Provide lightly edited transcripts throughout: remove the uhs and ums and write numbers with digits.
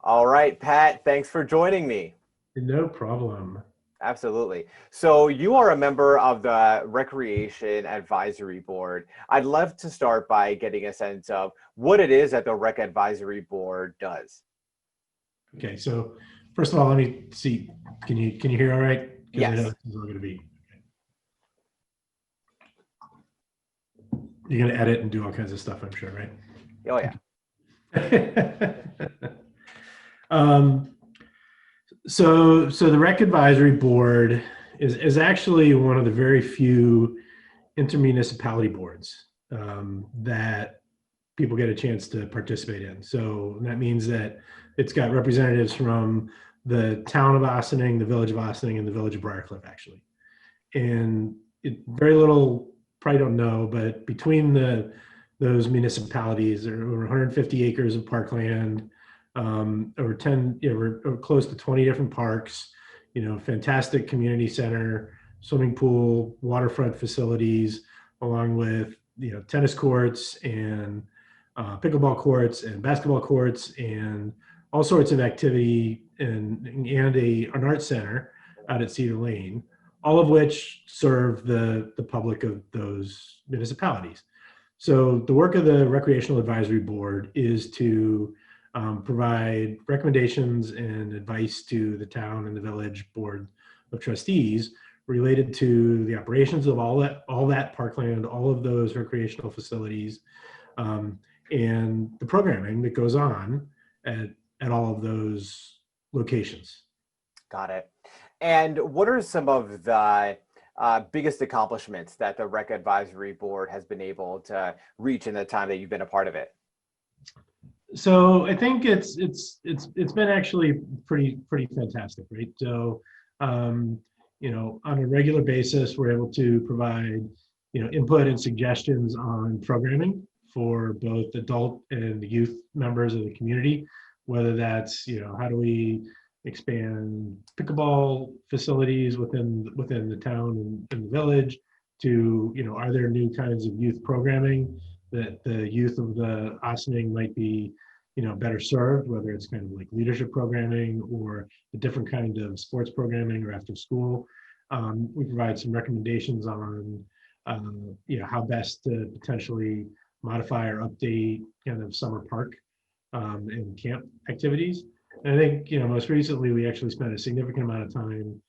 All right, Pat, thanks for joining me. No problem. Absolutely. So you are a member of the Recreation Advisory Board. I'd love to start by getting a sense of what it is that the Rec Advisory Board does. Okay, so first of all, let me see. Can you hear all right? Because I know Yes. this is all going to be. You're going to edit and do all kinds of stuff, I'm sure, Oh, yeah. right? um, so the Rec Advisory Board is actually one of the very few intermunicipality boards that people get a chance to participate in. So that means that it's got representatives from the town of Ossining, the village of Ossining, and the village of Briarcliff, actually. And very little probably don't know, but between those municipalities, there are over 150 acres of parkland, over 10, we're close to 20 different parks, fantastic community center, swimming pool, waterfront facilities, along with tennis courts and pickleball courts and basketball courts and all sorts of activity and an art center out at Cedar Lane, all of which serve the public of those municipalities. So the work of the Recreational Advisory Board is to provide recommendations and advice to the town and the village board of trustees related to the operations of all that parkland, all of those recreational facilities, um, and the programming that goes on at all of those locations. Got it. And what are some of the biggest accomplishments that the Rec Advisory Board has been able to reach in the time that you've been a part of it? So I think it's been actually pretty fantastic, right? So on a regular basis, we're able to provide input and suggestions on programming for both adult and youth members of the community, whether that's how do we expand pickleball facilities within the town and the village, to are there new kinds of youth programming that the youth of the Ossining might be better served, whether it's kind of like leadership programming or a different kind of sports programming or after school. We provide some recommendations on how best to potentially modify or update kind of summer park and camp activities. And I think most recently we actually spent a significant amount of time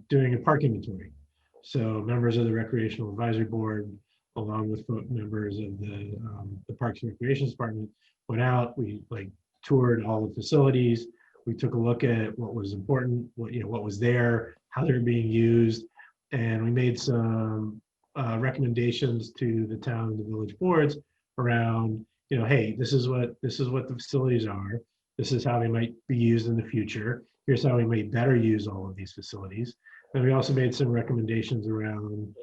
doing a park inventory. So members of the Recreational Advisory Board, along with members of the Parks and Recreation Department, went out. We toured all the facilities. We took a look at what was important, what was there, how they were being used, and we made some recommendations to the town and the village boards around, hey, this is what the facilities are. This is how they might be used in the future. Here's how we might better use all of these facilities. And we also made some recommendations around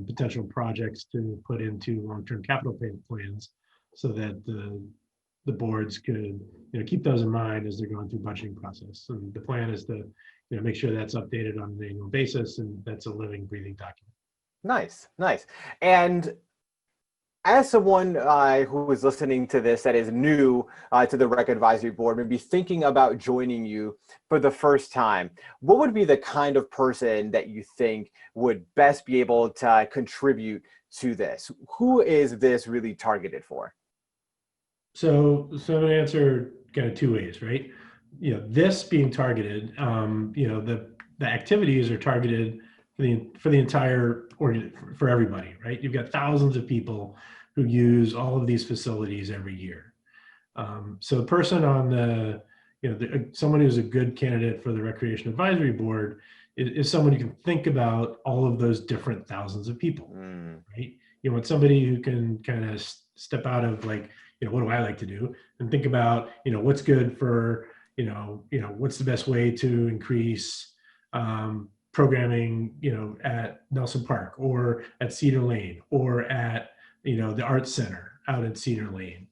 potential projects to put into long-term capital payment plans so that the boards could keep those in mind as they're going through budgeting process. And the plan is to make sure that's updated on an annual basis, and that's a living, breathing document. Nice, nice. And as someone who is listening to this that is new to the Rec Advisory Board, maybe thinking about joining you for the first time, what would be the kind of person that you think would best be able to contribute to this? Who is this really targeted for? So I'm going to answer kind of two ways, right? This being targeted, the activities are targeted for the entire organ for everybody, right? You've got thousands of people who use all of these facilities every year. So the person on someone who's a good candidate for the Recreation Advisory Board is someone who can think about all of those different thousands of people, Mm, right? You want somebody who can kind of step out of what do I like to do, and think about what's good for what's the best way to increase programming at Nelson Park or at Cedar Lane or at the Arts Center out at Cedar Lane.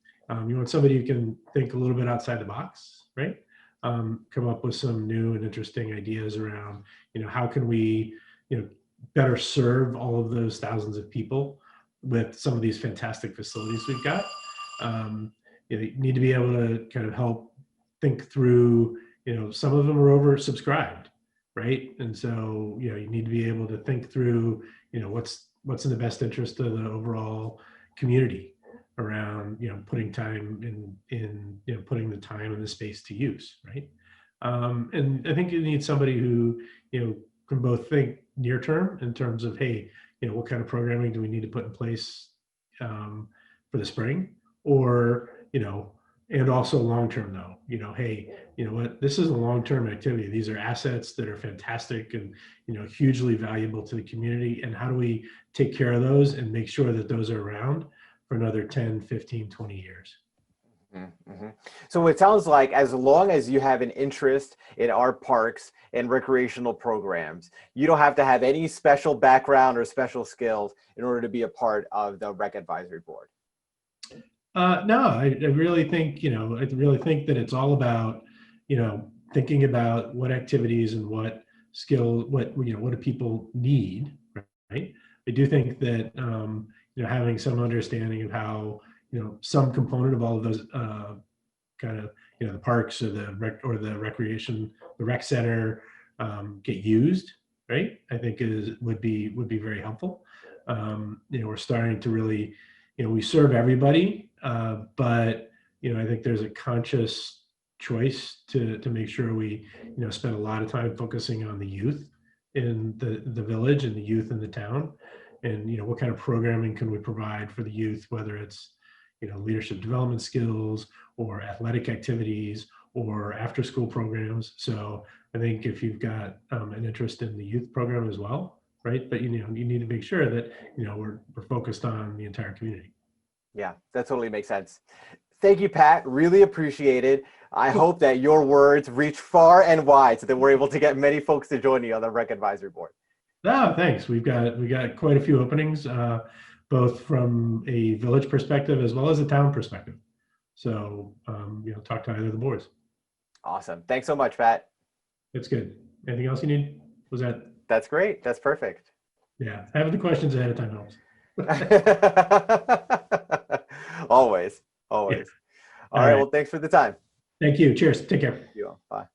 You want somebody who can think a little bit outside the box, right? Come up with some new and interesting ideas around how can we better serve all of those thousands of people with some of these fantastic facilities we've got. You need to be able to kind of help think through, some of them are oversubscribed, right? And so, you need to be able to think through, what's in the best interest of the overall community around, putting time in putting the time and the space to use, right? And I think you need somebody who, can both think near term in terms of, hey, what kind of programming do we need to put in place for the spring, or, and also long term though, hey, what, this is a long term activity. These are assets that are fantastic and, hugely valuable to the community. And how do we take care of those and make sure that those are around for another 10, 15, 20 years? Mm-hmm. So it sounds like as long as you have an interest in our parks and recreational programs, you don't have to have any special background or special skills in order to be a part of the Rec Advisory Board. No, I really think, that it's all about, thinking about what activities and what skill, what do people need, right? I do think that, having some understanding of how, some component of all of those kind of, the parks or the recreation, the rec center get used, right? I think would be very helpful. We're starting to really, we serve everybody, but I think there's a conscious choice to make sure we spend a lot of time focusing on the youth in the village and the youth in the town, and what kind of programming can we provide for the youth, whether it's leadership development skills or athletic activities or after school programs. So I think if you've got an interest in the youth program as well, right, but you need to make sure that we're focused on the entire community. Yeah, that totally makes sense. Thank you, Pat. Really appreciate it. I hope that your words reach far and wide so that we're able to get many folks to join you on the Rec Advisory Board. No, thanks. We got quite a few openings, both from a village perspective as well as a town perspective. So, talk to either of the boards. Awesome. Thanks so much, Pat. It's good. Anything else you need? Was that? That's great. That's perfect. Yeah, having the questions ahead of time helps. Always. Yeah. All right. Well, thanks for the time. Thank you. Cheers. Take care. You all. Bye.